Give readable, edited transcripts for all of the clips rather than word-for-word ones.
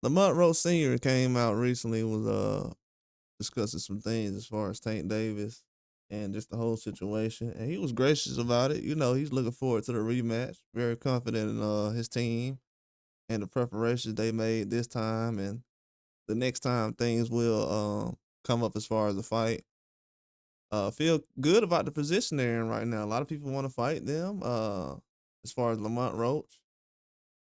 Lamont Roach Sr. came out recently, was discussing some things as far as Tank Davis and just the whole situation. And he was gracious about it. You know, he's looking forward to the rematch, very confident in his team and the preparations they made this time and the next time things will come up as far as the fight. Feel good about the position they're in right now. A lot of people want to fight them. As far as Lamont Roach,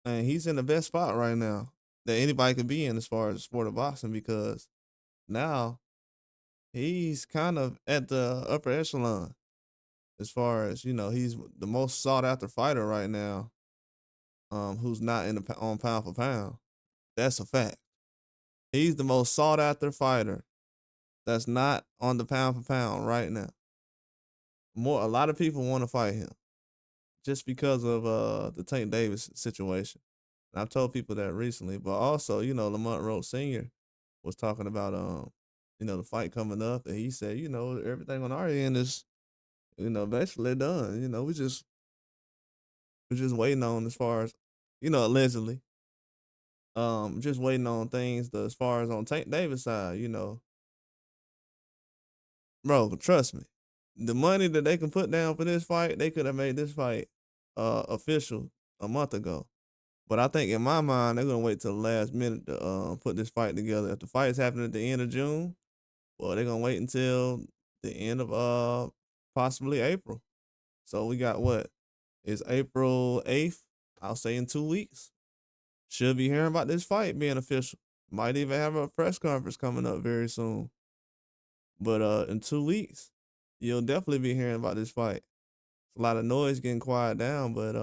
and he's in the best spot right now that anybody could be in as far as the sport of boxing because now he's kind of at the upper echelon as far as he's the most sought after fighter right now. Who's not in the on pound for pound? That's a fact. He's the most sought after fighter that's not on the pound for pound right now. A lot of people want to fight him just because of the Tank Davis situation. And I've told people that recently, but also Lamont Roach Sr. was talking about the fight coming up, and he said everything on our end is basically done. We're just waiting on as far as allegedly just waiting on things as far as on Tank Davis side. Bro, trust me, the money that they can put down for this fight, they could have made this fight official a month ago. But I think in my mind, they're gonna wait till the last minute to put this fight together. If the fight's happening at the end of June, well, they're gonna wait until the end of possibly April. So we got what? It's April 8th. I'll say in 2 weeks. Should be hearing about this fight being official. Might even have a press conference coming up very soon. But in 2 weeks, you'll definitely be hearing about this fight. It's a lot of noise getting quiet down, but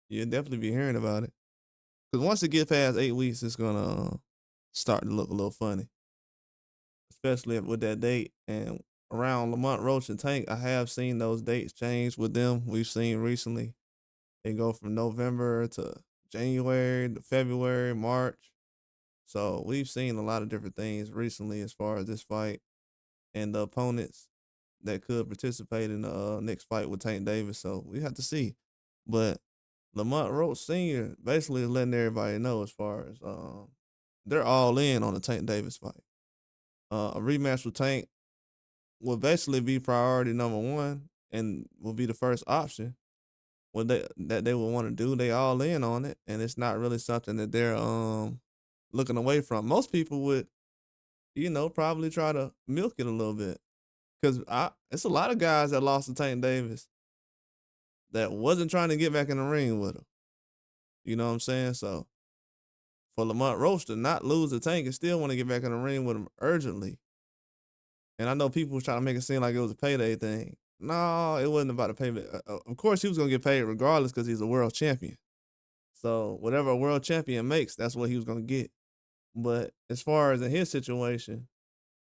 you'll definitely be hearing about it. Because once it gets past 8 weeks, it's gonna start to look a little funny, especially with that date. And around Lamont Roach and Tank, I have seen those dates change with them. We've seen recently they go from November to January to February, March. So we've seen a lot of different things recently as far as this fight and the opponents that could participate in the next fight with Tank Davis. So we have to see. But Lamont Roach Sr. basically is letting everybody know as far as they're all in on the Tank Davis fight. A rematch with Tank will basically be priority number one and will be the first option that they would want to do. They all in on it, and it's not really something that they're looking away from. Most people would, probably try to milk it a little bit. Cause it's a lot of guys that lost to Tank Davis that wasn't trying to get back in the ring with him. You know what I'm saying? So for Lamont Roach to not lose the Tank and still want to get back in the ring with him urgently. And I know people was trying to make it seem like it was a payday thing. No, it wasn't about a payday. Of course, he was gonna get paid regardless because he's a world champion. So whatever a world champion makes, that's what he was gonna get. But as far as in his situation,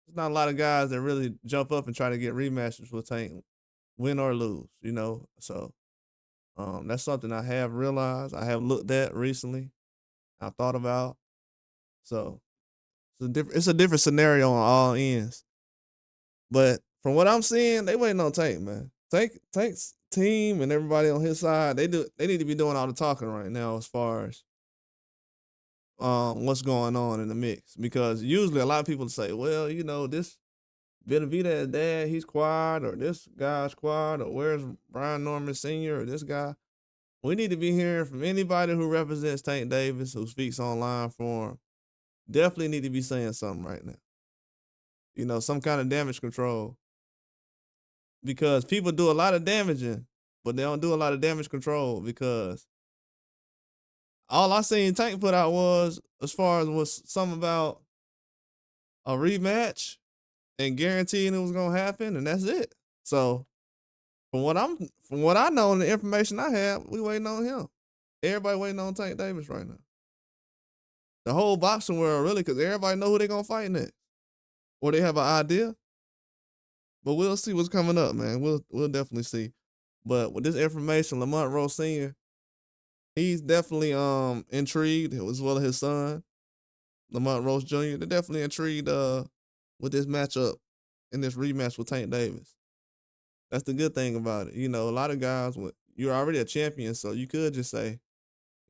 there's not a lot of guys that really jump up and try to get rematches with Tank, win or lose. So that's something I have realized. I have looked at recently. I thought about. So it's a different scenario on all ends. But from what I'm seeing, they waiting on Tank, man. Tank's team and everybody on his side, they need to be doing all the talking right now as far as what's going on in the mix. Because usually a lot of people say, well, this Benavidez dad, he's quiet, or this guy's quiet, or where's Brian Norman Sr. or this guy. We need to be hearing from anybody who represents Tank Davis, who speaks online for him. Definitely need to be saying something right now. Some kind of damage control. Because people do a lot of damaging, but they don't do a lot of damage control because all I seen Tank put out was, as far as was something about a rematch and guaranteeing it was gonna happen, and that's it. So from what I know and the information I have, we waiting on him. Everybody waiting on Tank Davis right now. The whole boxing world, really, because everybody know who they gonna fight next, or they have an idea. But we'll see what's coming up, man. We'll definitely see. But with this information, Lamont Rowe Sr., he's definitely intrigued, as well as his son, Lamont Roach Jr. They're definitely intrigued with this matchup in this rematch with Tank Davis. That's the good thing about it. A lot of guys, you're already a champion, so you could just say,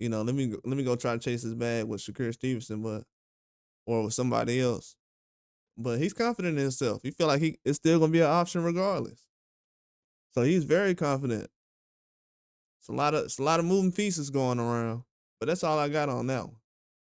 let me go try to chase his bag with Shakur Stevenson, or with somebody else. But he's confident in himself. He feel like it's still gonna be an option regardless. So he's very confident. It's a lot of moving pieces going around. But that's all I got on that one.